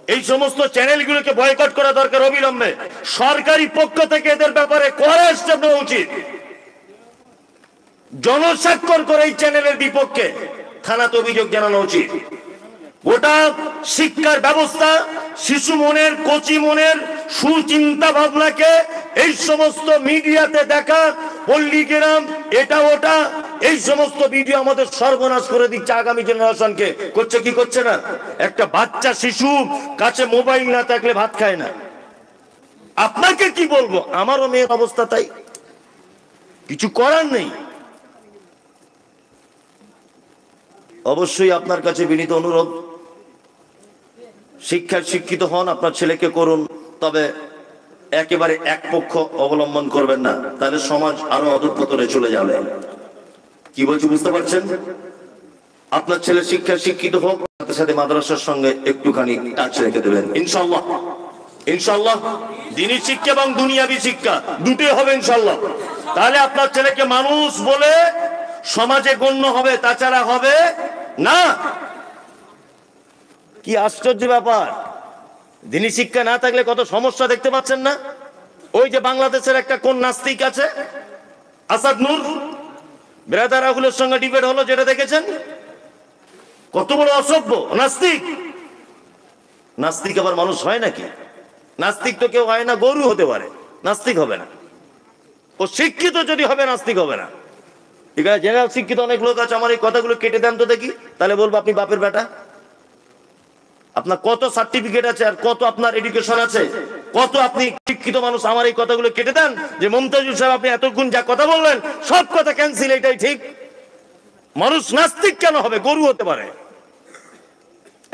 এই সমস্ত চ্যানেলগুলোকে বয়কট করা দরকার অবিলম্বে। সরকারি পক্ষ থেকে এদের ব্যাপারে কড়া স্টেপ নেওয়া উচিত। জনস্বাক্ষর করে এই চ্যানেলের বিপক্ষে থানাতে অভিযোগ জানানো উচিত। গোটা শিক্ষার ব্যবস্থা, শিশু মনের, কচি মনের সুচিন্তা ভাবনাকে এই সমস্ত মিডিয়াতে দেখা, পল্লীগ্রাম, এটা ওটা, এই সমস্ত ভিডিও আমাদের সর্বনাশ করে দিচ্ছে আগামী জেনারেশনকে। করছে কি করছে না? একটা বাচ্চা শিশু কাছে মোবাইল না থাকলে ভাত খায় না। আপনাকে কি বলবো, আমারও মেয়ের অবস্থা তাই, কিছু করার নেই। অবশ্যই আপনার কাছে বিনীত অনুরোধ, শিক্ষায় শিক্ষিত হন, আপনার ছেলেকে করুন, তবে একেবারে এক পক্ষ অবলম্বন করবেন না, তাহলে সমাজ আরো অধঃপতনে চলে যাবে। কি বলছি বুঝতে পারছেন? আপনার ছেলে শিক্ষায় শিক্ষিত হোক, সাথে সাথে মাদ্রাসার সঙ্গে একটুখানি টাচ রেখে দেবেন ইনশাআল্লাহ। ইনশাআল্লাহ দ্বীনি শিক্ষা এবং দুনিয়াবি শিক্ষা দুটোই হবে ইনশাআল্লাহ। তাহলে আপনার ছেলেকে মানুষ বলে সমাজে গণ্য হবে, তাছাড়া হবে না। কি আশ্চর্য ব্যাপার! দ্বীনি শিক্ষা না থাকলে কত সমস্যা দেখতে পাচ্ছেন না? ওই যে বাংলাদেশের একটা কোন নাস্তিক আছে, আসাদ নূর, ব্রাদার রাহুলের সঙ্গে ডিবেট হলো, যেটা দেখেছেন, কত বড় অসভ্য নাস্তিক। নাস্তিক আবার মানুষ হয় নাকি? নাস্তিক তো কেউ হয় না, গরু হতে পারে, নাস্তিক হবে না। ও শিক্ষিত যদি হবে, নাস্তিক হবে না। ঠিক আছে, জেনারেল শিক্ষিত অনেক লোক আছে, আমার এই কথাগুলো কেটে দেন তো দেখি, তাহলে বলবো আপনি বাপের বেটা। আপনার কত সার্টিফিকেট আছে আর কত আপনার এডুকেশন আছে, কত আপনি শিক্ষিত মানুষ, আমার এই কথাগুলো কেটে দেন যে মমতাজুল সাহেব আপনি এতক্ষণ যা কথা বললেন সব কথা ক্যান্সেল, এটাই ঠিক। মানুষ নাস্তিক কেন হবে? গরু হতে পারে।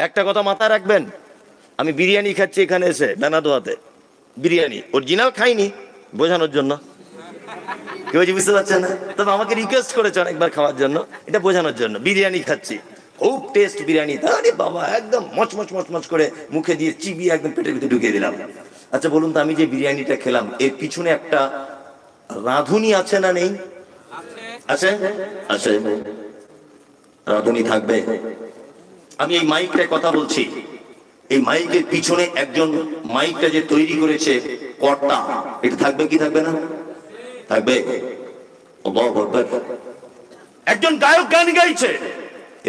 একটা কথা মাথায় রাখবেন, আমি বিরিয়ানি খাচ্ছি এখানে এসে বেনাদোয়াতে, বিরিয়ানি অরিজিনাল খাইনি, বোঝানোর জন্য। কেউ বুঝতে পারছেন না, তবে আমাকে রিকোয়েস্ট করেছে অনেকবার খাওয়ার জন্য, এটা বোঝানোর জন্য। বিরিয়ানি খাচ্ছি, খুব টেস্ট বিরিয়ানি, আরে বাবা, একদম মচমচ মচমচ করে মুখে দিয়ে চিবিয়ে একদম পেটের ভিতরে ঢুকিয়ে দিলাম। আচ্ছা বলুন তো, আমি যে বিরিয়ানিটা খেলাম এর পিছনে একটা রাঁধুনি আছে না নেই? আছে, আছে, রাঁধুনি থাকবে। আমি এই মাইকটায় কথা বলছি, এই মাইকের পিছনে একজন মাইকটা যে তৈরি করেছে কর্তা, এটা থাকবে কি থাকবে না? থাকবে। একজন গায়ক গান গাইছে,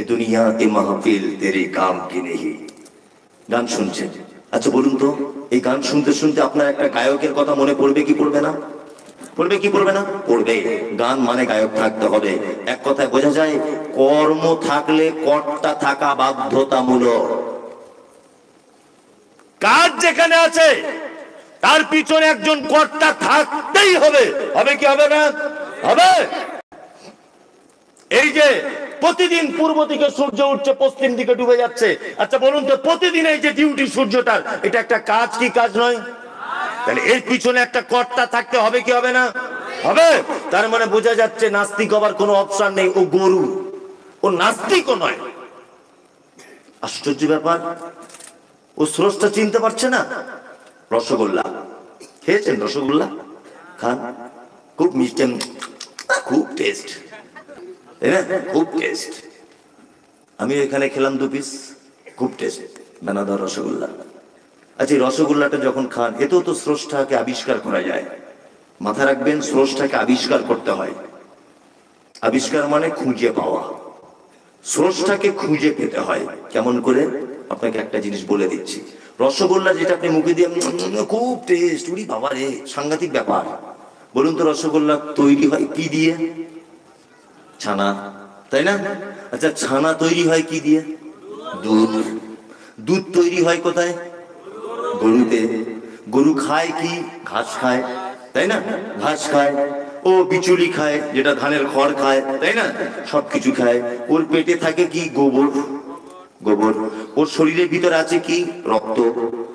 এ দুনিয়া এ মাহফিল তেরে কাম কি নেই, গান শুনছে। আচ্ছা বলুন তো, এই গান শুনতে শুনতে আপনার একটা গায়কের কথা মনে পড়বে কি পড়বে না? পড়বে কি পড়বে না? পড়বে। গান মানে গায়ক থাকতে হবে। এক কথায় বোঝা যায়, কর্ম থাকলে কর্তা থাকা বাধ্যতামূলক। কাজ যেখানে আছে তার পিছনে একজন কর্তা থাকতেই হবে। হবে কি হবে না? হবে। এই যে প্রতিদিন পূর্ব দিকে সূর্য উঠছে, পশ্চিম দিকে ডুবে যাচ্ছে, আচ্ছা বলুন তো, প্রতিদিন এই যে ডিউটি সূর্যটার, এটা একটা কাজ কি কাজ নয়? তাহলে এর পিছনে একটা কর্তা থাকতে হবে কি হবে না? হবে। তার মানে বোঝা যাচ্ছে নাস্তিক হবার কোনো অপশন নেই, ও গরু, ও নাস্তিকও নয়। আশ্চর্য ব্যাপার, ও স্রষ্টা চিনতে পারছে না। রসগোল্লা খেয়েছেন? রসগোল্লা খান, খুব মিষ্টি, খুব টেস্ট, তাই না? খুব টেস্ট। আমি এখানে খেলাম 2 পিস, খুব টেস্ট বেনাদার রসগোল্লা। আচ্ছা, এই রসগোল্লাটা যখন খান, এতেও তো স্রষ্টাকে আবিষ্কার করা যায়। মাথা রাখবেন, স্রষ্টাকে আবিষ্কার করতে হয়। আবিষ্কার মানে খুঁজে পাওয়া, স্রষ্টাকে খুঁজে পেতে হয়। কেমন করে? আপনাকে একটা জিনিস বলে দিচ্ছি। রসগোল্লা যেটা আপনি মুখে দিয়ে খুব টেস্ট, উড়ি বাবা রে, সাংঘাতিক ব্যাপার। বলুন তো, রসগোল্লা তৈরি হয় কি দিয়ে? ছানা, তাই না? আচ্ছা, ছানা তৈরি হয় কি দিয়ে? দুধ। দুধ তৈরি হয় কোথায়? গরুতে। গরু খায় কি? ঘাস খায়, তাই না? ঘাস খায়। ও বিচুলি খায়, যেটা ধানের খড় খায়, তাই না? সবকিছু খায়। ওর পেটে থাকে কি? গোবর। গোবর। ওর শরীরের ভিতরে আছে কি? রক্ত,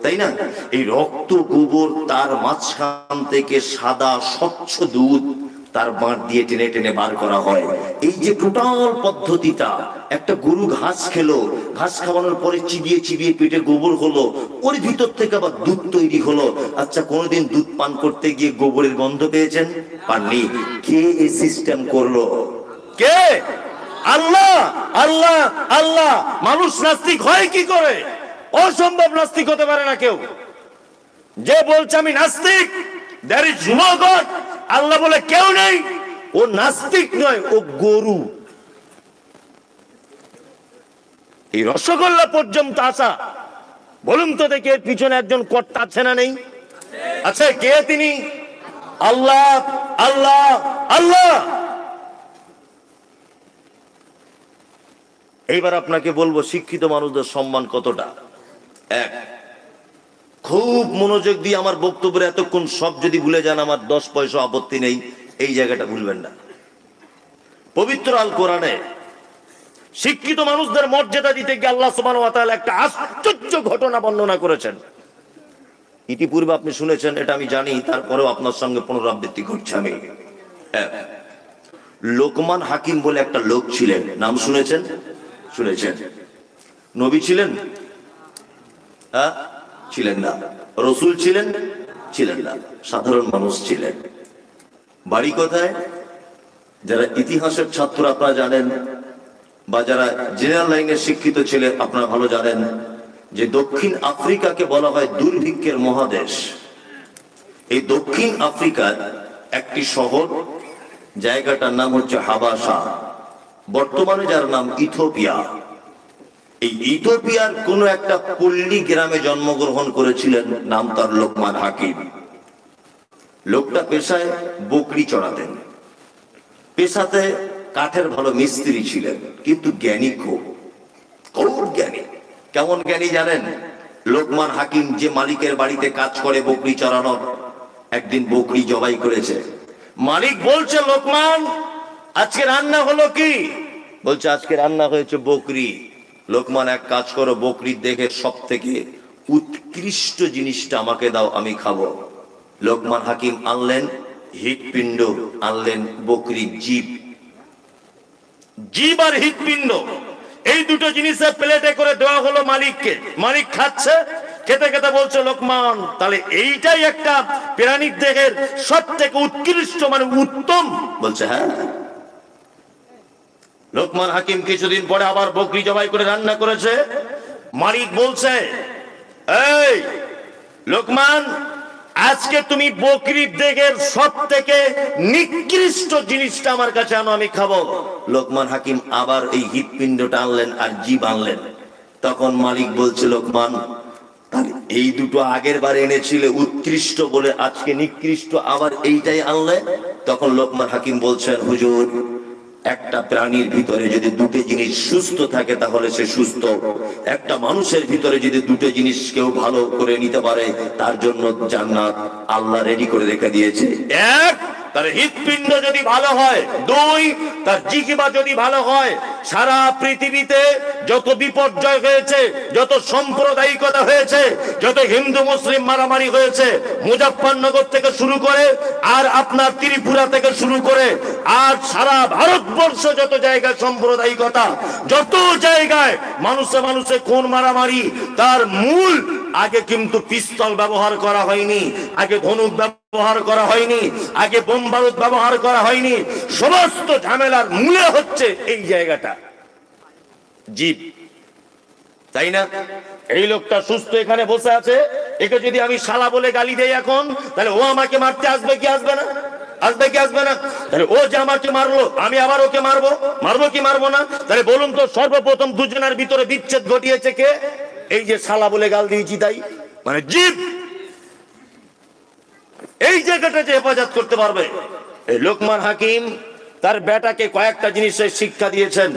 তাই না? এই রক্ত, গোবর, তার মাঝখান থেকে সাদা স্বচ্ছ দুধ তার বাঁট দিয়ে টেনে টেনে বার করা হয়। এই যে টোটাল পদ্ধতিটা, একটা গরু ঘাস খেলো, ঘাস খাওয়ানোর পরে চিবিয়ে চিবিয়ে পেটে গোবর হলো, ওর ভিতর থেকে আবার দুধ তৈরি হলো। আচ্ছা, কোনোদিন দুধ পান করতে গিয়ে গোবরের গন্ধ পেয়েছেন? পাননি। কে এই সিস্টেম করলো? কে? আল্লাহ। আল্লাহ, আল্লাহ। মানুষ নাস্তিক হয় কি করে? অসম্ভব নাস্তিক হতে পারে না কেউ। যে বলছে আমি নাস্তিক, there is no God, আল্লাহ বলে কেউ নেই, ও নাস্তিক নয়, ও গরু। এই রসগোল্লা পর্যন্ত আসা, বলুন তো দেখি এর পিছনে একজন কর্তা আছে না নেই? আছে। কে তিনি? আল্লাহ, আল্লাহ, আল্লাহ। এইবার আপনাকে বলবো শিক্ষিত মানুষদের সম্মান কতটা। এক, খুব মনোযোগ দিয়ে আমার বক্তব্যের এতক্ষণ সব যদি ভুলে যান আমার 10 পয়সা আপত্তি নেই, এই জায়গাটা ভুলবেন না। পবিত্র আল কোরআনে শিক্ষিত মানুষদের মর্যাদা দিতে গিয়ে আল্লাহ সুবহানাহু ওয়া তাআলা একটা আশ্চর্য ঘটনা বর্ণনা করেছেন। ইতিপূর্বে আপনি শুনেছেন, এটা আমি জানি, তারপরেও আপনার সঙ্গে পুনরাবৃত্তি করছি আমি। লোকমান হাকিম বলে একটা লোক ছিলেন, নাম শুনেছেন? শুনেছেন। নবী ছিলেন? ছিলেন না। রসুল ছিলেন? ছিলেন না। সাধারণ মানুষ ছিলেন। বাড়ি কোথায়? যারা ইতিহাসের ছাত্র আপনারা জানেন, বা যারা জেনারেল লাইনের শিক্ষিত ছিলেন আপনারা ভালো জানেন যে দক্ষিণ আফ্রিকাকে বলা হয় দুর্ভিক্ষের মহাদেশ। এই দক্ষিণ আফ্রিকার একটি শহর, জায়গাটার নাম হচ্ছে হাবাসা, বর্তমানে যার নাম ইথিওপিয়া। এই ইথিওপিয়ার কোন একটা পল্লী গ্রামে জন্মগ্রহণ করেছিলেন, নাম তার লোকমান হাকিম। লোকটা পেশায় বকরি চড়াতেন, পেশাতে কাঠের ভালো মিস্ত্রি ছিলেন, কিন্তু জ্ঞানী খুব জ্ঞানী। কেমন জ্ঞানী জানেন? লোকমান হাকিম যে মালিকের বাড়িতে কাজ করে বকরি চড়ানোর, একদিন বকরি জবাই করেছে। মালিক বলছে, লোকমান আজকে রান্না হলো কি? বলছে আজকে রান্না হয়েছে বকরি। লোকমান, এক কাজ করো, বকরির দেখে সব থেকে উৎকৃষ্ট জিনিসটা আমাকে দাও, আমি খাবো। লোকমান হাকিম আনলেন হৃৎপিণ্ড, আনলেন বকরির জীব। জীব আর হৃৎপিণ্ড, এই দুটো জিনিসের প্লেটে করে দেওয়া হলো মালিককে। মালিক খাচ্ছে, খেতে খেতে বলছে, লোকমান তাহলে এইটাই একটা প্রাণীর দেহের সব থেকে উৎকৃষ্ট, মানে উত্তম? বলছে হ্যাঁ। লোকমান হাকিম কিছুদিন পরে আবার বকরি জবাই করে রান্না করেছে। মালিক বলছে, এই লোকমান, আজকে তুমি বকরির দেহের সব থেকে নিকৃষ্ট জিনিসটা আমার কাছে আনো, আমি খাবো। লোকমান হাকিম আবার এই হৃৎপিণ্ডটা আনলেন আর জীব আনলেন। তখন মালিক বলছে, লোকমান এই দুটো আগের বার এনেছিলে উৎকৃষ্ট বলে, আজকে নিকৃষ্ট, আবার এইটাই আনলে। তখন লোকমান হাকিম বলছেন, হুজুর, একটা প্রাণীর ভিতরে যদি দুটো জিনিস সুস্থ থাকে তাহলে সে সুস্থ। একটা মানুষের ভিতরে যদি দুটো জিনিস কেউ ভালো করে নিতে পারে, তার জন্য জান্নাত আল্লাহ রেডি করে রেখে দিয়েছে। এক, তার হৃৎপিণ্ড যদি ভালো হয়। দুই, তার জিহ্বা যদি ভালো হয়। সারা পৃথিবীতে যত বিপর্যয় হয়েছে, যত সাম্প্রদায়িকতা হয়েছে, যত হিন্দু মুসলিম মারামারি হয়েছে, মুজাফফরনগর থেকে শুরু করে আর আপনার ত্রিপুরা থেকে শুরু করে আর সারা ভারতবর্ষ যত জায়গায় সাম্প্রদায়িকতা, যত জায়গায় মানুষে মানুষে খুন মারামারি, তার মূল আগে কিন্তু পিস্তল ব্যবহার করা হয়নি, আগে ধনুক ব্যবহার করা হয়নি, আগে বোম বারুদ ব্যবহার করা হয়নি। সমস্ত ঝামেলার মূলে হচ্ছে এই জায়গাটা, জীব। তাই না? এই লোকটা সুস্থ এখানে বসে আছে, একে যদি আমি শালা বলে গালি দেই এখন, তাহলে ও আমাকে মারতে আসবে কি আসবে না? আসবে কি আসবে না? তাহলে ও যে আমাকে মারলো, আমি আবার ওকে মারবো, মারবো কি মারবো না? তাহলে বলুন তো, সর্বপ্রথম দুজনের ভিতরে বিচ্ছেদ ঘটিয়েছে কে? এই যে শালা বলে গাল দিয়েছি, তাই মানে জীব। এই জায়গাটা যে হেফাজত করতে পারবে। এই লোকমান হাকিম তার বেটাকে কয়েকটা জিনিসের শিক্ষা দিয়েছেন।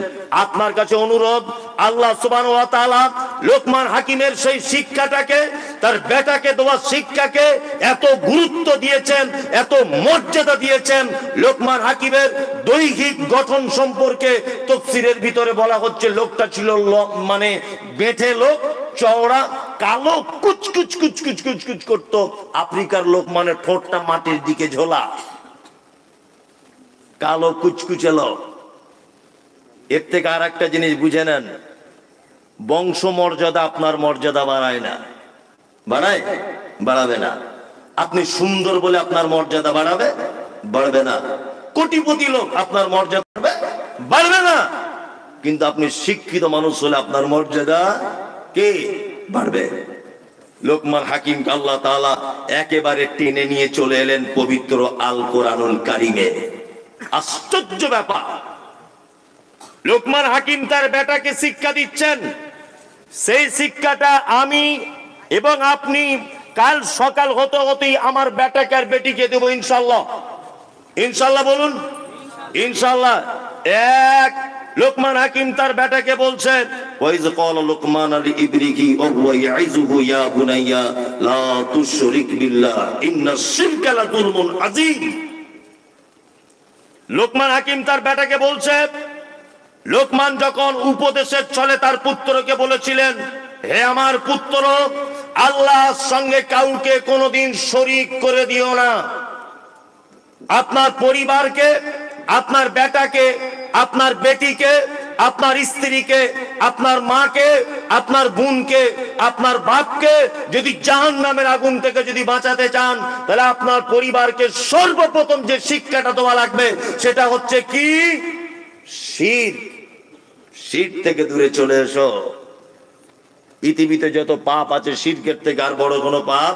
আপনার কাছে অনুরোধ, আল্লাহ সুবহানাহু ওয়া তাআলা লোকমান হাকিমের সেই শিক্ষাটাকে, তার বেটাকে দেওয়া শিক্ষাকে এত গুরুত্ব দিয়েছেন, এত মর্যাদা দিয়েছেন। লোকমান হাকিমের দৈহিক গঠন সম্পর্কে তাফসীরের ভিতরে বলা হচ্ছে, লোকটা ছিল মানে বেঁটে লোক, চওড়া, কালো, কুচকুচ কুচকুচ কুচকুচ করতো। আফ্রিকার লোক মানে ঠোঁটটা মাটির দিকে ঝোলা, কালো কুচকুচে লোক। এর থেকে আর একটা জিনিস বুঝে নেন, বংশ মর্যাদা আপনার মর্যাদা বাড়ায় না, বাড়ায়? বাড়াবে না। আপনি সুন্দর বলে আপনার মর্যাদা বাড়াবে? বাড়বে না। কোটিপতি লোক আপনার মর্যাদা বাড়বে? বাড়বে না। কিন্তু আপনি শিক্ষিত মানুষ হলে আপনার মর্যাদা কে বাড়বে। লোকমান হাকিমকে আল্লাহ তাআলা একেবারে টেনে নিয়ে চলে এলেন পবিত্র আল কোরআনুল কারিমে। আশ্চর্য ব্যাপার, লোকমান হাকিম তার বেটাকে শিক্ষা দিচ্ছেন। সেই শিক্ষাটা আমি এবং আপনি কাল সকাল হতে হতেই আমার বেটাকে আর বেটিকে দেবো ইনশাল্লাহ। ইনশাল্লাহ বলুন, ইনশাল্লাহ। এক, লোকমান হাকিম তার বেটাকে বলছেন, ওয়াইজ ক্বালা লুকমান লিইবনিহি ওয়া হুয়া ইয়াইযুহু ইয়া বুনাইয়া লা তুশরিক বিল্লাহ ইন্নাশ শিরকা লাযুলমুন আযীম। লোকমান হাকিম তার বেটাকে বলছে, লোকমান যখন উপদেশের ছলে তার পুত্রকে বলেছিলেন, হে আমার পুত্র, আল্লাহর সঙ্গে কাউকে কোনোদিন শরীক করে দিও না। আপনার পরিবারকে, আপনার বেটাকে, আপনার বেটিকে, আপনার স্ত্রীকে, আপনার মাকে, আপনার বোনকে, আপনার বাপকে যদি জাহান্নামের আগুন থেকে যদি বাঁচাতে চান, তাহলে আপনার পরিবারকে সর্বপ্রথম যে শিক্ষাটা দেওয়া লাগবে সেটা হচ্ছে কি? শিরক। শিরক থেকে দূরে চলে এসো। পৃথিবীতে যত পাপ আছে শিরকের থেকে আর বড় কোনো পাপ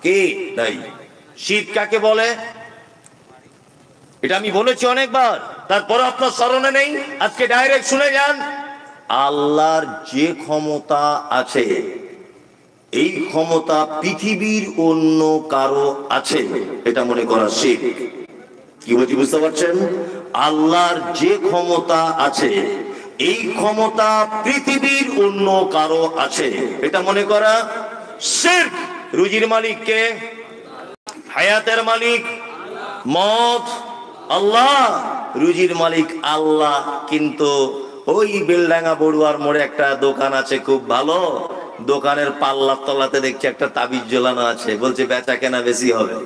কি নাই। শিরক কাকে বলে এটা আমি বলেছি অনেকবার, তারপরে আপনার স্মরণে নেই। আজকে ডাইরেক্ট শুনে যান। আল্লাহর যে ক্ষমতা আছে, এই ক্ষমতা পৃথিবীর অন্য কারো আছে এটা মনে করা শিরক। কি বলছি বুঝতে পারছেন? আল্লাহর যে ক্ষমতা আছে, এই ক্ষমতা পৃথিবীর অন্য কারো আছে এটা মনে করা শিরক। রুজির মালিক কে? হায়াতের মালিক, মত আল্লাহ। রুজির মালিক আল্লাহ, কিন্তু ওই বেলডাঙ্গা বড়ুয়ার মোড়ে একটা দোকান আছে খুব ভালো, দোকানের পাল্লার তলাতে দেখছি একটা তাবিজ ঝোলানো আছে, বলছে বেচা কেনা বেশি হবে।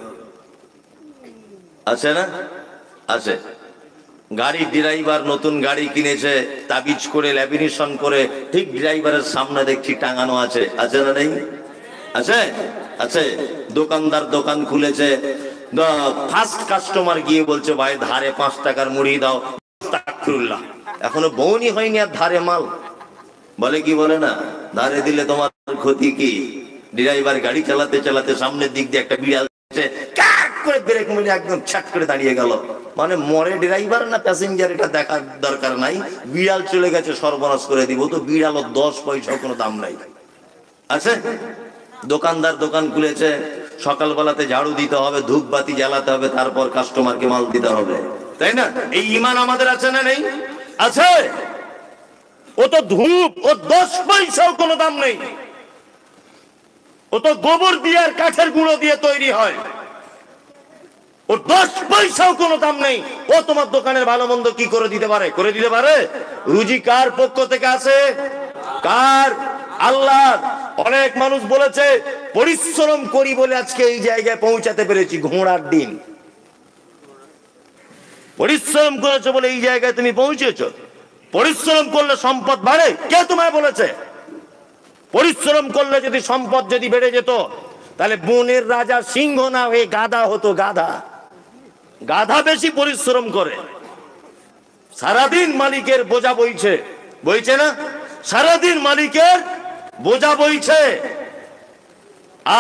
আছে না? আছে। গাড়ির ড্রাইভার নতুন গাড়ি কিনেছে, তাবিজ করে ল্যামিনেশন করে ঠিক ড্রাইভারের সামনে দেখছি টাঙানো আছে। আছে না নেই? আছে, আছে। দোকানদার দোকান খুলেছে, ফার্স্ট কাস্টমার গিয়ে বলছে, ভাই ধারে 5 টাকার মুড়ি দাও। আস্তাগফিরুল্লাহ, এখনো বউনি হয়নি আর ধারে মাল। বলে কি বলে না, ধারে দিলে তোমার ক্ষতি কি? ড্রাইভার গাড়ি চালাতে চালাতে সামনের দিক দিয়ে একটা বিড়াল করে ব্রেক মেরে একদম ছাট করে দাঁড়িয়ে গেল। মানে মরে ড্রাইভার না প্যাসেঞ্জার এটা দেখার দরকার নাই, বিড়াল চলে গেছে সর্বনাশ করে দিব। তো বিড়ালও 10 পয়সা কোনো দাম নাই। আছে। দোকানদার দোকান খুলেছে, সকালবেলাতে ঝাড়ু দিতে হবে, ধূপবাতি জ্বালাতে হবে, তারপর কাস্টমারকে মাল দিতে হবে, তাই না? এই ঈমান আমাদের আছে না নেই? আছে। ও তো ধূপ, ও 10 পয়সাও কোনো দাম নেই। ও তো গোবর দিয়ে আর কাঠের গুঁড়ো দিয়ে তৈরি হয়, ও 10 পয়সাও কোনো দাম নেই। ও তোমার দোকানের ভালো মন্দ কি করে দিতে পারে? করে দিতে পারে। রুজি কার পক্ষ থেকে আসে? কার? আল্লাহ। অনেক মানুষ বলেছে পরিশ্রম করি বলে আজকে এই জায়গায় পৌঁছাতে পেরেছি। ঘোড়ার ডিম। পরিশ্রম করেছো বলে এই জায়গায় তুমি পৌঁছেছো। পরিশ্রম করলে সম্পদ বাড়ে? কে তোমায় বলেছে? পরিশ্রম করলে যদি সম্পদ যদি বেড়ে যেত, তাহলে বনের রাজা সিংহ না হয়ে গাধা হতো। গাধা, গাধা বেশি পরিশ্রম করে। সারাদিন মালিকের বোঝা বইছে, বইছে না? সারাদিন মালিকের বোঝা বইছে,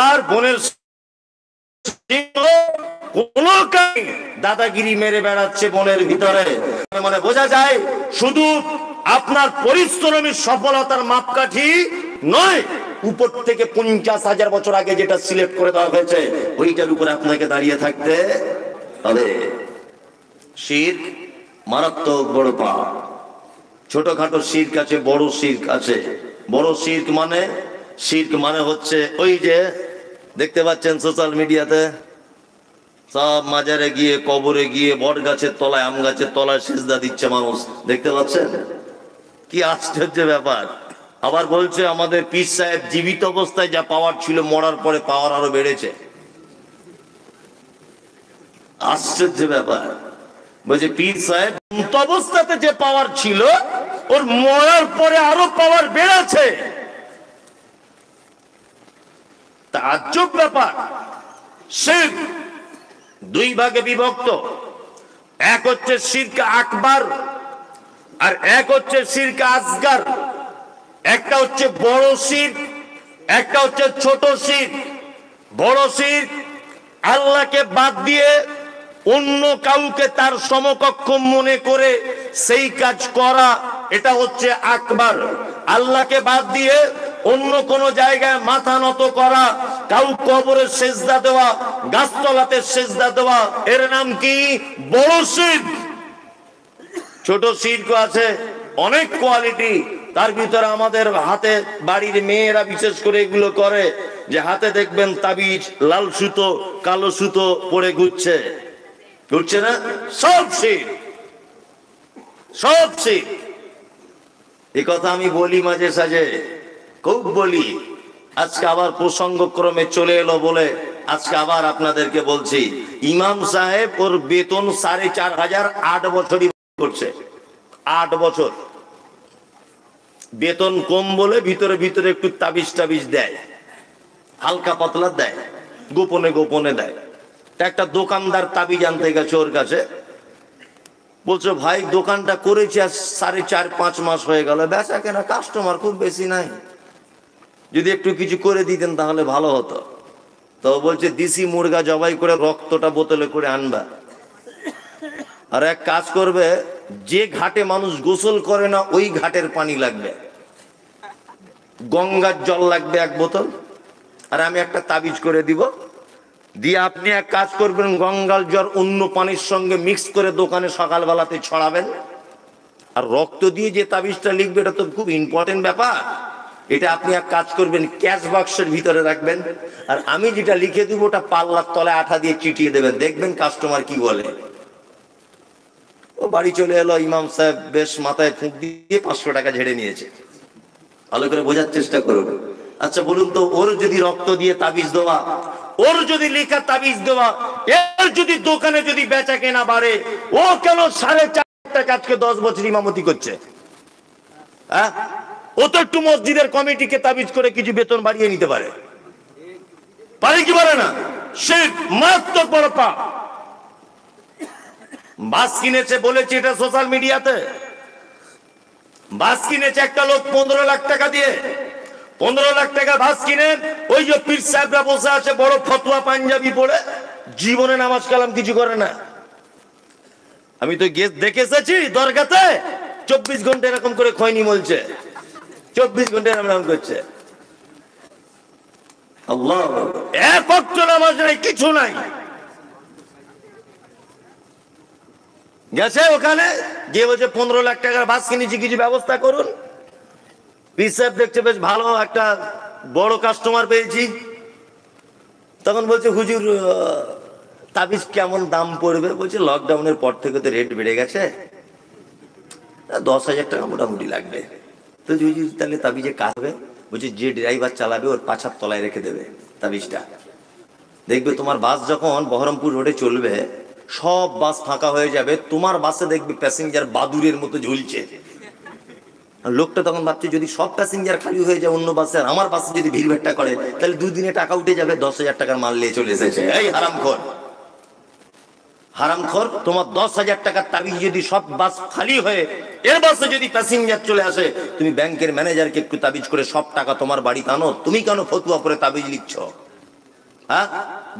আর বনের সিংহ কোনো দাদাগিরি মেরে বেড়াচ্ছে বনের ভিতরে। মানে বোঝা যায় শুধু আপনার পরিশ্রমের সফলতার মাপকাঠি নয়, উপর থেকে 50,000 বছর আগে যেটা সিলেক্ট করে দেওয়া হয়েছে ওইটার উপরে আপনাকে দাঁড়িয়ে থাকতে হবে। শিরক মারাত্মক বড় পাপ। ছোটখাটো শিরক আছে, বড় শিরক আছে। বড় শিরক মানে হচ্ছে ওই যে দেখতে পাচ্ছেন সোশ্যাল মিডিয়াতে সব মাজারে গিয়ে, কবরে গিয়ে, বট গাছের তলায়, আম গাছের তলায় সিজদা দিচ্ছে মানুষ, দেখতে পাচ্ছেন? কি আশ্চর্য ব্যাপার। আবার বলছে আমাদের পীর সাহেব জীবিত অবস্থায় যা পাওয়ার ছিল মরার পরে পাওয়ার আরো বেড়েছে। আশ্চর্য ব্যাপার। বলছে পীর সাহেব জীবিত অবস্থাতে যে পাওয়ার ছিল ওর মরার পরে আরো পাওয়ার বেড়েছে। তাজ্জব ব্যাপার। শিরক 2 ভাগে বিভক্ত। এক হচ্ছে শিরক আকবার আর এক হচ্ছে শিরক আসগার। একটা হচ্ছে বড় শিরক, একটা হচ্ছে ছোট শিরক। বড় শিরক আল্লাহকে বাদ দিয়ে অন্য কাউকে তার সমকক্ষ মনে করে সেই কাজ করা, এটা হচ্ছে আকবার। আল্লাহকে বাদ দিয়ে অন্য কোন জায়গায় মাথা নত করা, কাউ কবরে সেজদা দেওয়া, গাছতলাতে সেজদা দেওয়া, এর নাম কি? বড় শিরক। ছোট শিরক আছে অনেক কোয়ালিটি, তার ভিতরে আমাদের হাতে বাড়ির মেয়েরা বিশেষ করে এগুলো করে, যে হাতে দেখবেন তাবিজ, লাল সুতো কালো সুতো পরে ঘুরছে না? সব শিরক, সব শিরক। এই কথা আমি বলি মাঝে সাঝে, খুব বলি। আজকে আবার প্রসঙ্গক্রমে চলে এলো বলে আজকে আবার আপনাদেরকে বলছি। ইমাম সাহেব ওর বেতন 4,500, 8 বছরই করছে, 8 বছর বেতন কম বলে ভিতরে ভিতরে একটু তাবিজ টাবিজ দেয়, হালকা পাতলা দেয়, গোপনে গোপনে দেয়। একটা দোকানদার তাবিজ আনতে গেছে ওর কাছে, বলছো ভাই দোকানটা করেছি আজ 4.5-5 মাস হয়ে গেল, বেচা কেনা কাস্টমার খুব বেশি নাই, যদি একটু কিছু করে দিতেন তাহলে ভালো হতো। তো বলছে দেশি মুরগা জবাই করে রক্তটা বোতলে করে আনবা, আর এক কাজ করবে, যে ঘাটে মানুষ গোসল করে না ওই ঘাটের পানি লাগবে, গঙ্গার জল লাগবে 1 বোতল, আর আমি একটা তাবিজ করে দিব, দিয়ে আপনি এক কাজ করবেন, গঙ্গার জল অন্য পানির সঙ্গে মিক্স করে দোকানে সকালবেলাতে ছড়াবেন। আর রক্ত দিয়ে যে তাবিজটা লিখবে এটা তো খুব ইম্পর্টেন্ট ব্যাপার, এটা আপনি এক কাজ করবেন, ক্যাশ বাক্সের ভিতরে রাখবেন, আর আমি যেটা লিখে দিব ওটা পাল্লার তলায় আঠা দিয়ে চিটিয়ে দেবেন, দেখবেন কাস্টমার কি বলে। ও বাড়ি চলে এলো, ইমাম সাহেব বেশ মাথায় ফুঁক দিয়ে 500 টাকা ঝেড়ে নিয়েছে। ভালো করে বোঝার চেষ্টা করুন। আচ্ছা বলুন তো, ওর যদি রক্ত দিয়ে তাবিজ দেওয়া, ওর যদি লেখা তাবিজ দেওয়া, এর যদি দোকানে যদি বেচা কেনা বাড়ে, ও কেন 4.5 টাকা আজকে 10 বছর ইমামতি করছে? হ্যাঁ, ও তো একটু মসজিদের কমিটিকে তাবিজ করে কিছু বেতন বাড়িয়ে নিতে পারে, পারে কি পারে না? শিরক মারাত্মক বড় পাপ। বাস কিনেছে, বলেছি এটা সোশ্যাল মিডিয়াতে, বাস কিনেছে একটা লোক 15 লাখ টাকা দিয়ে, 15 লাখ টাকা বাস কিনে ওই যে পীর সাহেবরা বসে আছে বড় ফতোয়া পাঞ্জাবি পরে, জীবনে নামাজ কালাম কিছু করে না। আমি তো দেখে এসেছি দরগাতে 24 ঘন্টা এরকম করে খয়নি বলছে, 24 ঘন্টা এরকম করছে। আল্লাহ, এক ওয়াক্ত নামাজ নাই, কিছু নাই। গেছে ওখানে গিয়ে বলছে 15 লাখ টাকার বাস কিনেছি, কিছু ব্যবস্থা করুন। পীর সাহেব দেখছে বেশ ভালো একটা বড় কাস্টমার পেয়েছি, তখন বলছে হুজুর তাবিজ কেমন দাম পড়বে? বলছে লকডাউনের পর থেকে তো রেট বেড়ে গেছে, 10,000 টাকা মোটামুটি লাগবে। তো হুজুর তাহলে তাবিজে কাজ হবে? বলছে যে ড্রাইভার চালাবে ওর পাছার তলায় রেখে দেবে তাবিজটা, দেখবে তোমার বাস যখন বহরমপুর রোডে চলবে সব বাস ফাঁকা হয়ে যাবে, তোমার বাসে দেখবে প্যাসেঞ্জার বাদুরের মতো ঝুলছে। লোকটা তখন ভাবছে যদি সব প্যাসেঞ্জার খালি হয়ে যায় অন্য বাসে, আর আমার বাসে যদি ভিড়ভাট্টা করে তাহলে 2 দিনে টাকা উঠে যাবে, 10,000 টাকার মাল নিয়ে চলে এসেছে। এই হারামখোর, হারামখোর, তোমার 10,000 টাকার তাবিজ যদি সব বাস খালি হয়ে এর বাসে যদি প্যাসেঞ্জার চলে আসে, তুমি ব্যাংকের ম্যানেজারকে একটু তাবিজ করে সব টাকা তোমার বাড়িতে আনো, তুমি কেন ফতুয়া করে তাবিজ লিখছো? হ্যাঁ,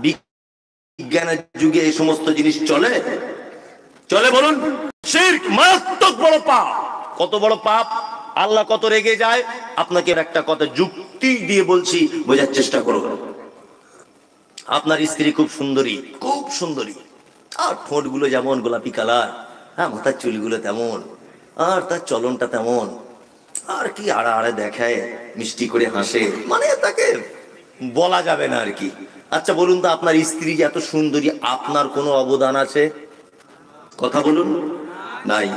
বিজ্ঞানের যুগে এই সমস্ত জিনিস চলে? চলে বলুন? শিরক মারাত্মক বড় পাপ। কত বড় পাপ, আল্লাহ কত রেগে যায়। আপনাকে একটা কথা যুক্তি দিয়ে বলছি, বোঝার চেষ্টা করুন। আপনার স্ত্রী খুব সুন্দরী, খুব সুন্দরী, আর ঠোঁট গুলো যেমন গোলাপি কালার, হ্যাঁ মাথার চুলগুলো তেমন, আর তার চলনটা তেমন, আর কি আড়া আড়ে দেখায়, মিষ্টি করে হাসে, মানে তাকে বলা যাবে না আর কি। আচ্ছা বলুন তো, আপনার স্ত্রী যে এত সুন্দরী, আপনার কোনো অবদান আছে? কথা বলুন, নাই।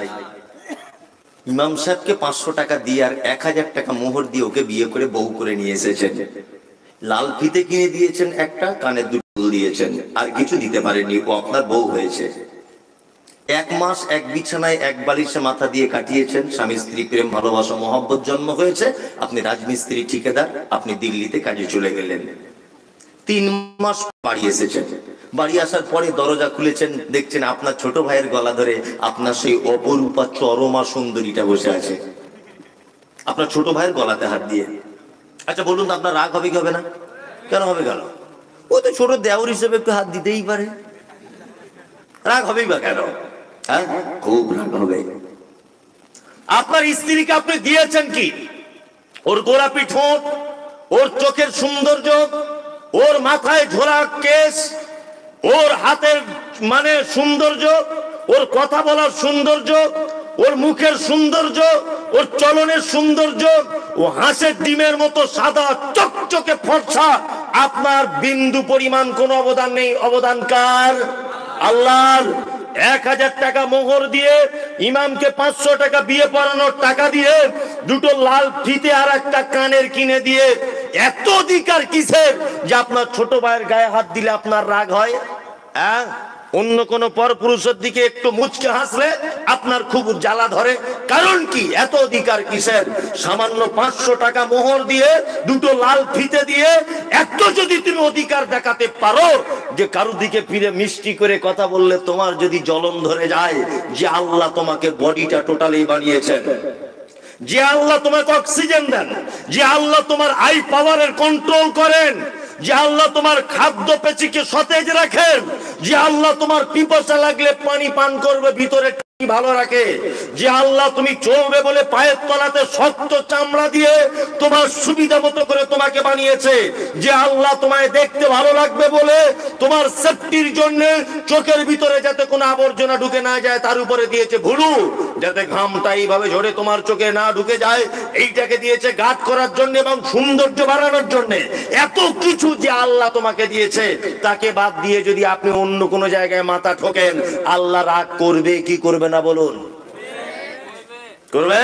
ইমাম সাহেবকে 500 টাকা দিয়ে আর 1,000 টাকা মোহর দিয়ে ওকে বিয়ে করে বউ করে নিয়ে এসেছেন। লাল ফিতে কিনে দিয়েছেন একটা, কানের দুল দিয়েছেন, আর কিছু দিতে পারেননি, ও আপনার বউ হয়েছে। 1 মাস এক বিছানায় এক বালিশে মাথা দিয়ে কাটিয়েছেন, স্বামী স্ত্রী প্রেম ভালোবাসা মহব্বত জন্ম হয়েছে। আপনি রাজমিস্ত্রি ঠিকাদার, আপনি দিল্লিতে কাজে চলে গেলেন। 3 মাস বাড়ি এসেছেন, বাড়ি আসার পরে দরজা খুলেছেন, দেখছেন আপনার ছোট ভাইয়ের গলা ধরে আপনার সেই অপরূপা চরমা সুন্দরীটা বসে আছে, আপনার ছোট ভাইয়ের গলাতে হাত দিয়ে। আচ্ছা বলুন তো, আপনার রাগ হবে কি হবে না? কেন হবে? কেন? ও তো ছোট দেওর হিসেবে একটু হাত দিতেই পারে, রাগ হবেই বা কেন? হ্যাঁ, খুব রাগ হবে। আপনার স্ত্রীকে আপনি দিয়েছেন কি? ওর গোলাপি ঠোঁট, ওর চোখের সৌন্দর্য, ওর মাথায় ঝোলা কেশ, ওর হাতের মানে সৌন্দর্য, ওর কথা বলার সৌন্দর্য, ওর মুখের সৌন্দর্য, ওর চলনের সৌন্দর্য, ও হাঁসের ডিমের মতো সাদা চকচকে ফর্সা। আপনার বিন্দু পরিমাণ কোনো অবদান নেই। অবদান কার? আল্লাহর। 1000 টাকা মোহর দিয়ে, ইমামকে 500 টাকা বিয়ে পড়ানোর টাকা দিয়ে, দুটো লাল ফিতে আর একটা কানের কিনে দিয়ে, এত অধিকার কিসের যে আপনার ছোট ভাইয়ের গায়ে হাত দিলে আপনার রাগ হয়? হ্যাঁ, অন্য কোন পরপুরুষের দিকে একটু মুচকে হাসলে আপনার খুব জ্বালা ধরে। কারণ কি? এত অধিকার কিসের? সামান্য 500 টাকা মোহর দিয়ে, দুটো লাল ফিতে দিয়ে, এত যদি তুমি অধিকার দেখাতে পারো যে কারোর দিকে ফিরে মিষ্টি করে কথা বললে তোমার যদি জ্বলন ধরে যায়, যে আল্লাহ তোমাকে বডিটা টোটালি বানিয়েছেন, যে আল্লাহ তোমাকে অক্সিজেন দেন, যে আল্লাহ তোমার আই পাওয়ারের কন্ট্রোল করেন, যে আল্লাহ তোমার খাদ্য পেশিকে সতেজ রাখেন, যে আল্লাহ তোমার পিপাসা লাগলে পানি পান করবে ভিতরে ভালো রাখে, যে আল্লাহ তুমি চলবে বলে পায়ের তলাতে শক্ত চামড়া দিয়ে তোমার সুবিধা মতো করে তোমাকে বানিয়েছে, যে আল্লাহ তোমায় দেখতে ভালো লাগবে বলে তোমার সেফটির জন্য চোখের ভিতরে যাতে কোনো আবর্জনা ঢুকে না যায় তার উপরে দিয়েছে ভুরু, যাতে ঘামটা এইভাবে ঝরে তোমার চোখে না ঢুকে যায়, এইটাকে দিয়েছে গার্ড করার জন্য এবং সৌন্দর্য বাড়ানোর জন্য। এত কিছু যে আল্লাহ তোমাকে দিয়েছে, তাকে বাদ দিয়ে যদি আপনি অন্য কোনো জায়গায় মাথা ঠোকেন, আল্লাহ রাগ করবে কি করবে না বলুন? করবে।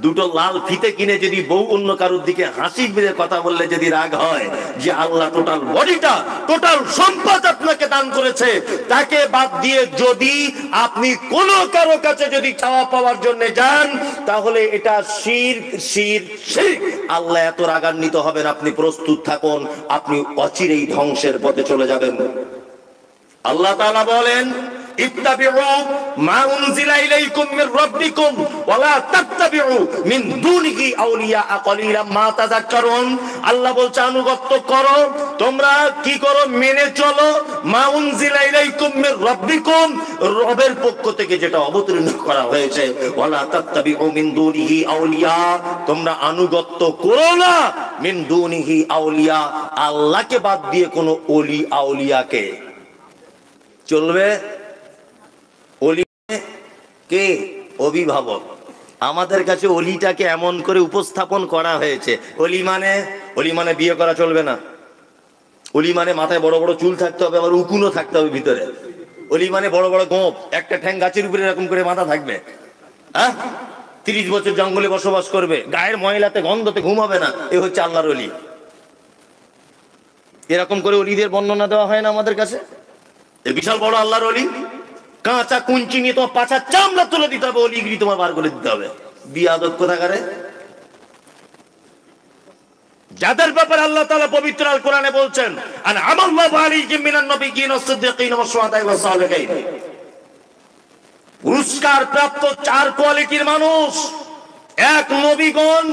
দুটো লাল ফিতে কিনে যদি বউ অন্য কারোর দিকে হাসি মেরে কথা বললে যদি রাগ হয়, যে আল্লাহ টোটাল বডিটা, টোটাল সম্পদ আপনাকে দান করেছে, তাকে বাদ দিয়ে যদি আপনি কোন কারো কাছে যদি চাওয়া পাওয়ার জন্য যান, তাহলে এটা শিরক, শিরক, শিরক। আল্লাহ এত রাগান্বিত হবেন, আপনি প্রস্তুত থাকুন, আপনি অচিরেই ধ্বংসের পথে চলে যাবেন। আল্লাহ তাআলা বলেন, ইত্তাবিউ মা উনজিলা ইলাইকুম মির রাব্বিকুম ওয়া লা তাত্তাবিউ মিন দুনিহি আউলিয়া কালিলাম মা তাযাক্কারুন। আল্লাহ বলছে আনুগত্য করো, তোমরা কি করো? মেনে চলো মা উনজিলা ইলাইকুম মির রাব্বিকুম, রবের পক্ষ থেকে যেটা অবতীর্ণ করা হয়েছে, ওয়া লা তাত্তাবিউ মিন দুনিহি আউলিয়া, তোমরা আনুগত্য করো না মিন দুনিহি আউলিয়া, আল্লাহকে বাদ দিয়ে কোনো ওলি আউলিয়াকে। চলবে? ওলি কে? অভিভাবক। আমাদের কাছে অলিটাকে এমন করে উপস্থাপন করা হয়েছে, অলি মানে বিয়ে করা চলবে না, অলি মানে মাথায় বড় বড় চুল থাকতে হবে, আবার উকুনও থাকতে হবে ভিতরে, অলি মানে বড় বড় গোঁফ, একটা ঠ্যাং গাছের উপরে এরকম করে মাথা থাকবে, 30 বছর জঙ্গলে বসবাস করবে, গায়ের ময়লাতে গন্ধতে ঘুম হবে না, এ হচ্ছে আল্লাহর অলি। এরকম করে অলিদের বর্ণনা দেওয়া হয় না আমাদের কাছে? বিশাল বড় আল্লাহর অলি, কাঁচা কুঞ্চি নিয়ে তোমার পাছার চামড়া তুলে দিতে হবে, অলিগিরি তোমার বার করে দিতে হবে। বিয়াদব কোথাকারে। যাদের ব্যাপারে আল্লাহ তাআলা পবিত্র আল কোরআনে বলছেন, আনআমাল্লাহু আলাইহিম মিনান নবিয়্যিন ওয়াস সিদ্দীকিন ওয়াস শুহাদা'i ওয়াস সালিহিন, পুরস্কার প্রাপ্ত 4 কোয়ালিটির মানুষ, 1 নবীগণ,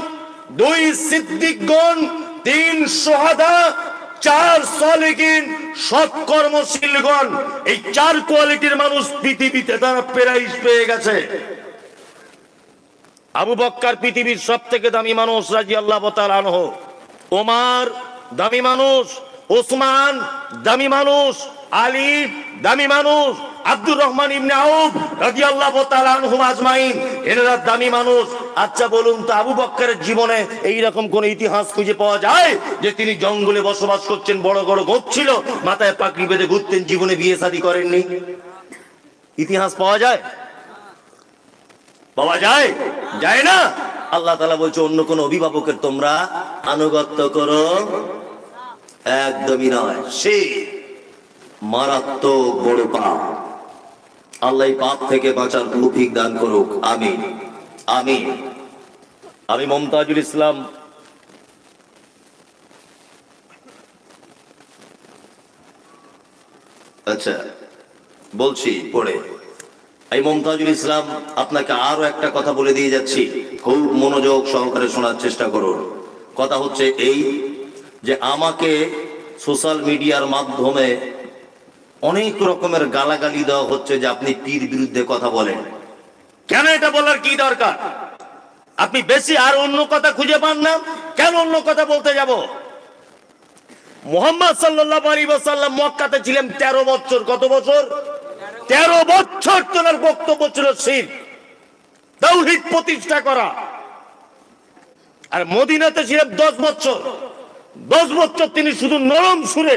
2 সিদ্দিকগণ, 3 শুহাদা, 4 সালিহিন, সৎকর্মশীলগণ। এই 4 কোয়ালিটির মানুষ পৃথিবীতে তারা প্রাইজ পেয়ে গেছে। আবু বকর পৃথিবীর সবথেকে দামি মানুষ রাদিয়াল্লাহু তাআলা আনহু, ওমর দামি মানুষ, ওসমান দামি মানুষ, আলী দামি মানুষ, আব্দুর রহমান ইবনে আউফ রাদিয়াল্লাহু তাআলা আনহুম আজমাইন, এনারা দামি মানুষ। আচ্ছা বলুন তো, আবু বকরের জীবনে এইরকম কোন ইতিহাস খুঁজে পাওয়া যায় যে তিনি জঙ্গলে বসবাস করছেন, বড় বড় গোঁফ ছিল, মাথায় পাগড়ি বেঁধে ঘুরতেন, জীবনে বিয়ে শাদী করেননি? ইতিহাস পাওয়া যায়? পাওয়া যায়? যায় না। আল্লাহ তাআলা বলছে অন্য কোন অভিভাবকের তোমরা আনুগত্য করো, একদমই নয়। সে মারাত্মক বড় পাপ। আল্লাহ এই পাপ থেকে বাঁচার তৌফিক দান করুক, আমিন আমিন। আমি মমতাজুল ইসলাম আচ্ছা বলছি পড়ে, এই মমতাজুল ইসলাম আপনাকে আরো একটা কথা বলে দিয়ে যাচ্ছি, খুব মনোযোগ সহকারে শোনার চেষ্টা করুন, কথা হচ্ছে এই যে আমাকে সোশ্যাল মিডিয়ার মাধ্যমে অনেক রকমের গালাগালি দেওয়া হচ্ছে যে আপনি পীর বিরুদ্ধে কথা বলেন। কেন এটা বলার কি দরকার? আপনি বেশি আর অন্য কথা খুঁজে পান না, কেন অন্য কথা বলতে যাব? মুহাম্মদ সাল্লাল্লাহু আলাইহি ওয়াসাল্লাম মক্কাতে ছিলেন 13 বছর। কত বছর? 13 বছর। তোনার বক্তব্য ছিল শিরক, তাওহীদ প্রতিষ্ঠা করা। আর মদিনাতে ছিলেন 10 বছর। 10 বছর তিনি শুধু নরম সুরে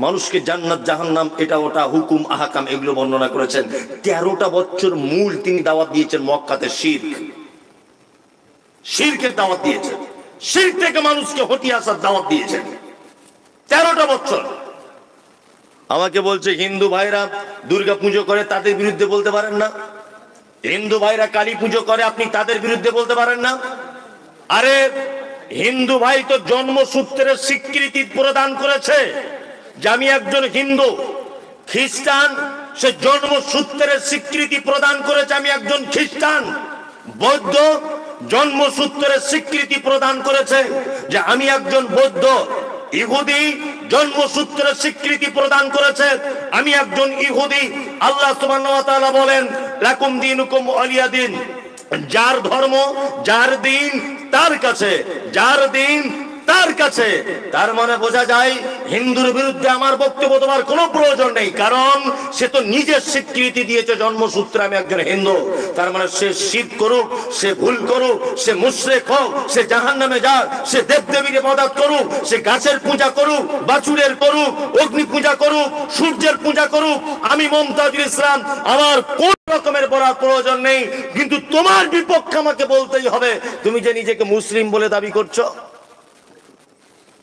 মানুষকে জান্নাত জাহান্নাম এটা ওটা হুকুম আহকাম এগুলো বর্ণনা করেছেন। 13টা বছর মূল তিনি দাওয়াত দিয়েছেন মক্কাতে শিরক, শিরকের দাওয়াত দিয়েছেন। শিরক থেকে মানুষকে হটিয়ে আসার দাওয়াত দিয়েছেন 13টা বছর। আমাকে বলছে হিন্দু ভাইরা দুর্গা পুজো করে, তাদের বিরুদ্ধে বলতে পারেন না? হিন্দু ভাইরা কালী পুজো করে, আপনি তাদের বিরুদ্ধে বলতে পারেন না? আরে হিন্দু ভাই তো জন্মসূত্রের স্বীকৃতি প্রদান করেছে যে আমি একজন হিন্দু। খ্রিস্টান সে জন্মসূত্রের স্বীকৃতি প্রদান করেছে আমি একজন খ্রিস্টান। বৌদ্ধ জন্মসূত্রের স্বীকৃতি প্রদান করেছে যে আমি একজন বৌদ্ধ। ইহুদি জন্মসূত্রের স্বীকৃতি প্রদান করেছে আমি একজন ইহুদি। আল্লাহ সুবহানাহু ওয়া তাআলা বলেন লাকুম দীনুকুম ওয়ালিয়া দিন। যার ধর্ম যার দিন তার কাছে, যার দিন তার কাছে। তার মানে বোঝা যায় হিন্দুর বিরুদ্ধে আমার বক্তব্য তোমার কোনো প্রয়োজন নেই, কারণ সে তো নিজের স্বীকৃতি দিয়েছে জন্মসূত্রে আমি একজন হিন্দু। তার মানে সে শিরক করুক, সে ভুল করুক, সে মুশরিক হোক, সে জাহান্নামে যাক, সে দেবদেবীর ইবাদত করুক, সে গাছের পূজা করুক, বাছুরের করুক, অগ্নি পূজা করুক, সূর্যের পূজা করুক, আমি মুমতাজুল ইসলাম আমার কোন রকমের বলার প্রয়োজন নেই। কিন্তু তোমার বিপক্ষে আমাকে বলতেই হবে। তুমি যে নিজেকে মুসলিম বলে দাবি করছো,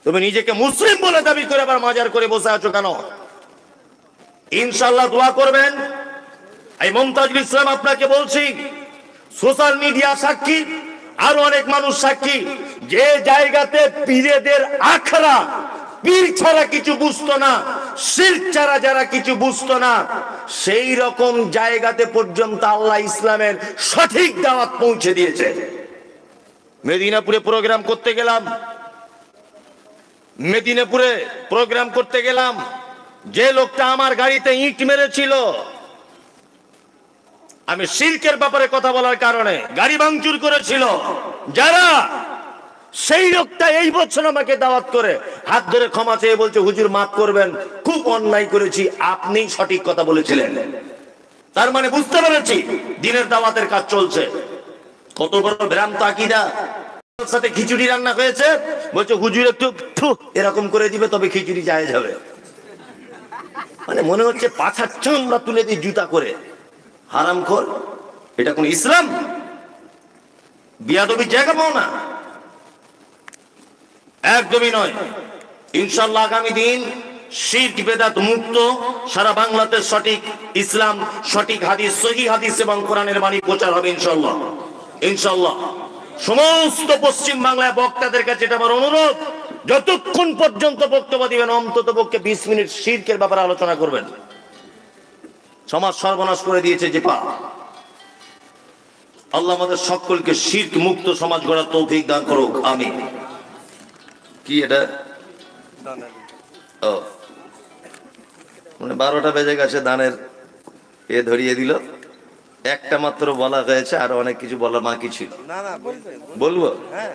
তুমি নিজেকে মুসলিম বলে দাবি করে আবার মাজার করে বসে আছো কেন? ইনশাআল্লাহ দোয়া করবেন। এই মুমতাজুল ইসলাম আপনাকে বলছি, সোশ্যাল মিডিয়া সাক্ষী, আরো অনেক মানুষ সাক্ষী, যে জায়গাতে পীরেদের আখড়া, পীর ছাড়া কিছু বুঝতো না, শিরক ছাড়া যারা কিছু বুঝতো না, সেই রকম জায়গাতে পর্যন্ত আল্লাহ ইসলামের সঠিক দাওয়াত পৌঁছে দিয়েছে। মেদিনীপুরে প্রোগ্রাম করতে গেলাম, মেদিনীপুরে প্রোগ্রাম করতে গেলাম, যে লোকটা আমার গাড়িতে ইট মেরেছিল, আমি শিরকের ব্যাপারে কথা বলার কারণে গাড়ি ভাঙচুর করেছিল যারা, সেই লোকটা এই বছর আমাকে দাওয়াত করে হাত ধরে ক্ষমা চেয়ে বলছে হুজুর মাফ করবেন, খুব অন্যায় করেছি, আপনি সঠিক কথা বলেছিলেন। তার মানে বুঝতে পেরেছি দিনের দাওয়াতের কাজ চলছে। কত বড় ভ্রান্ত আকীদা। সাথে খিচুড়ি রান্না হয়েছে, বলছে হুজুর একটু এরকম করে দিবে তবে খিচুড়ি যায় যাবে। মানে মনে হচ্ছে পাছার চামড়া তুলে দিয়ে জুতা করে। হারামখোর, এটা কোন ইসলাম? বিয়াদবির জায়গা পাও না, একদমই নয়। ইনশাআল্লাহ আগামী দিন শিরক বেদাত মুক্ত সারা বাংলাতে সঠিক ইসলাম, সঠিক হাদিস, সহিহ হাদিস এবং কোরআনের বাণী প্রচার হবে ইনশাআল্লাহ। ইনশাআল্লাহ সমস্ত পশ্চিম বাংলায় বক্তাদের কাছে এটা আমার অনুরোধ, যতক্ষণ পর্যন্ত বক্তব্য দিবেন অন্তত পক্ষে 20 মিনিট শিরকের ব্যাপারে আলোচনা করবেন। সমাজ সর্বনাশ করে দিয়েছে যে পা। আল্লাহ আমাদের সকলকে শিরক মুক্ত সমাজ গড়ার তৌফিক দান করুক, আমিন। কি এটা? ও মানে 12টা বেজে গেছে, দানের এ ধরিয়ে দিল। একটা মাত্র বলা হয়েছে, আর অনেক কিছু বলা বাকি ছিল। বলবো?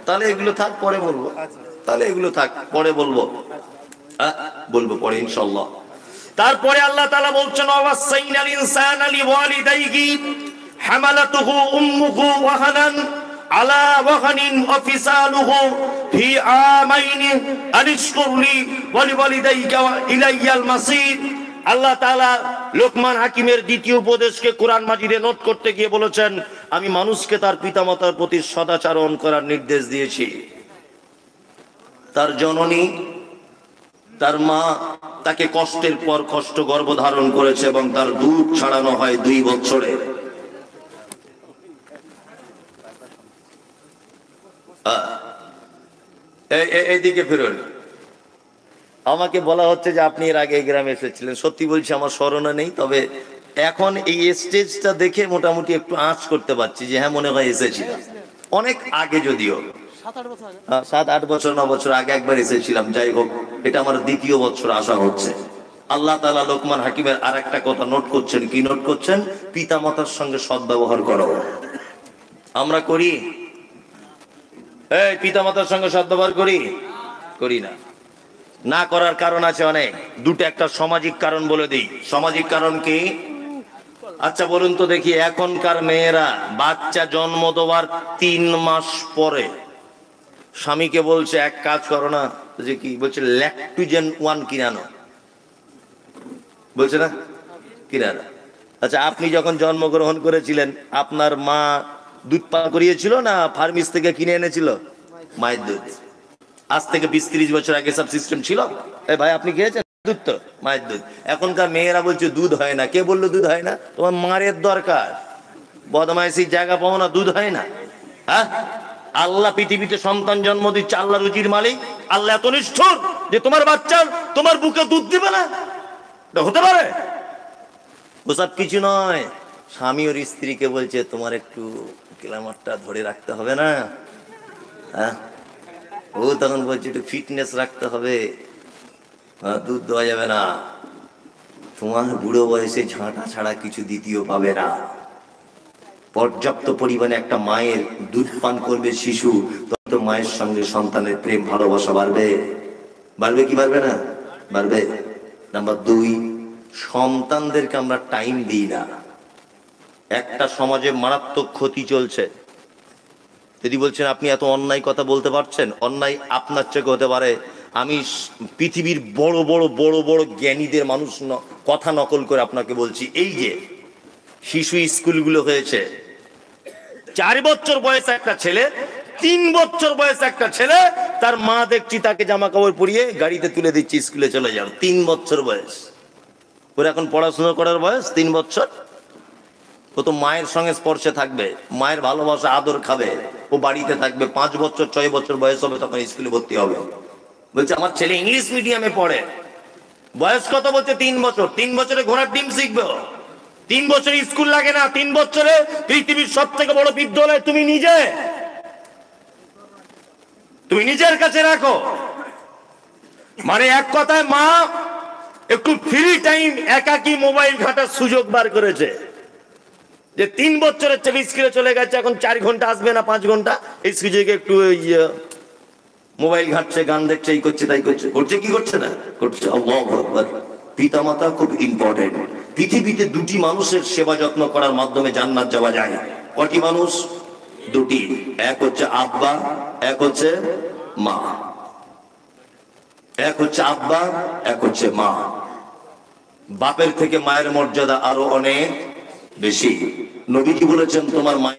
তাহলে এগুলো থাক, পরে বলবো। তাহলে এগুলো থাক, পরে বলবো। বলবো পরে ইনশাআল্লাহ। তারপরে আল্লাহ তাআলা বলছেন ওয়াসাইনাল ইনসানা লিওয়ালিদাইহি হামালাতুহু উম্মুহু ওয়াহানান আলা ওয়াহানিন ওয়া ফিসালুহু ফি আমাইনি আনিশকুরলি ওয়া লিওয়ালিদাইকা ওয়া ইলাইয়াল মাসির। আল্লাহ তাআলা লোকমান হাকিমের দ্বিতীয় উপদেশকে কোরআন মাজিদে নোট করতে গিয়ে বলেছেন, আমি মানুষকে তার পিতামাতার প্রতি সদাচরণ করার নির্দেশ দিয়েছি। তার জননী, তার মা তাকে কষ্টের পর কষ্ট গর্ভধারণ করেছে এবং তার দুধ ছাড়ানো হয় 2 বছরে। এইদিকে ফিরুন। আমাকে বলা হচ্ছে যে আপনি এর আগে এই গ্রামে এসেছিলেন। সত্যি বলছি আমার স্মরণে নেই, তবে এখন এই স্টেজটা দেখে মোটামুটি একটু আঁচ করতে পারছি যে হ্যাঁ মনে হয় এসেছিলাম, অনেক আগে যদিও। 7-8 বছর 9 বছর আগে একবার এসেছিলাম। যাই হোক, এটা আমার দ্বিতীয় বছর আসা হচ্ছে। আল্লাহ তাআলা লোকমান হাকিমের আর একটা কথা নোট করছেন। কি নোট করছেন? পিতা মাতার সঙ্গে সদ্ব্যবহার করো। আমরা করি? এই পিতা মাতার সঙ্গে সদ্ব্যবহার করি না। না করার কারণ আছে অনেক। দুটো, একটা সামাজিক কারণ বলে দিই। সামাজিক কারণ কি? আচ্ছা বলুন তো দেখি, এখনকার মেয়েরা বাচ্চা জন্ম দেওয়ার 3 মাস পরে স্বামীকে বলছে এক কাজ করো না, যে কি বলছে, ল্যাকটোজেন 1 কিনানো বলছে না, কিনানো। আচ্ছা, আপনি যখন জন্মগ্রহণ করেছিলেন আপনার মা দুধ পান করিয়েছিল না ফার্মেসি থেকে কিনে এনেছিল? মায়ের দুধ। আজ থেকে 20-30 বছর আগে সব সিস্টেম ছিল। এই ভাই, আপনি খেয়েছেন দুধ? তো মায়ের দুধ। এখনকার মেয়েরা বলছে দুধ হয় না। কে বললো দুধ হয় না? তোমার মায়ের দরকার, বদমাইশির জায়গা পাবো না, দুধ হয় না। হ্যাঁ, আল্লাহ পৃথিবীতে সন্তান জন্ম দিচ্ছে, আল্লাহ রুজির মালিক। আল্লাহ এত নিষ্ঠুর যে তোমার বাচ্চা তোমার বুকে দুধ দিবে না? হতে পারে? ওসব কিছু নয়। স্বামী ওর স্ত্রীকে বলছে তোমার একটু গ্ল্যামারটা ধরে রাখতে হবে না? হ্যাঁ, ও তখন বলছে একটু ফিটনেস রাখতে হবে, দুধ দেওয়া যাবে না, তোমার বুড়ো বয়সে ঝাঁটা ছাড়া কিছু দ্বিতীয় পাবে না। পর্যাপ্ত পরিমাণে একটা মায়ের দুধ পান করবে শিশু, তত মায়ের সঙ্গে সন্তানের প্রেম ভালোবাসা বাড়বে। বাড়বে কি বাড়বে না? বাড়বে। নাম্বার 2, সন্তানদেরকে আমরা টাইম দিই না। একটা সমাজে মারাত্মক ক্ষতি চলছে। যদি বলছেন আপনি এত অন্যায় কথা বলতে পারছেন, অন্যায় আপনার চোখে হতে পারে। আমি পৃথিবীর বড় বড় বড় বড় জ্ঞানীদের মানুষ কথা নকল করে আপনাকে বলছি। এই যে শিশু স্কুলগুলো হয়েছে, 4 বছর বয়স একটা ছেলে, 3 বছর বয়স একটা ছেলে, তার মা দেখছি তাকে জামা কাপড় পরিয়ে গাড়িতে তুলে দিচ্ছি, স্কুলে চলে যাও। 3 বছর বয়স ওর, এখন পড়াশোনা করার বয়স 3 বছর। ও তো মায়ের সঙ্গে স্পর্শে থাকবে, মায়ের ভালোবাসা আদর খাবে, ও বাড়িতে থাকবে। 5 বছর 6 বছর বয়স হবে তখন স্কুলে ভর্তি হবে। বলছে আমার ছেলে ইংলিশ মিডিয়ামে পড়ে। বয়স কত? বলছে 3 বছর। 3 বছরে ঘোড়ার ডিম শিখবে। 3 বছরে স্কুল লাগে না। 3 বছরে পৃথিবীর সব থেকে বড় বিদ্যালয় তুমি নিজের কাছে রাখো। মানে এক কথায় মা একটু ফ্রি টাইম, একাকী মোবাইল ঘাটার সুযোগ বার করেছে। যে 3 বছরের ছেলে স্কুলে চলে গেছে, এখন 4 ঘন্টা আসবে না 5 ঘন্টা, এই সুযোগে একটু মোবাইল ঘাটছে, গান দেখছে, এই করছে তাই করছে। করছে কি করছে না? করছে। আল্লাহু আকবার। পিতা মাতা খুব ইম্পর্টেন্ট। পৃথিবীতে 2টি মানুষের সেবা যত্ন করার মাধ্যমে জান্নাত যাওয়া যায়। কটি মানুষ? 2টি। এক হচ্ছে আব্বা, এক হচ্ছে মা। এক হচ্ছে আব্বা, এক হচ্ছে মা। বাপের থেকে মায়ের মর্যাদা আরো অনেক বেশি। নবীজি বলেছেন তোমার মা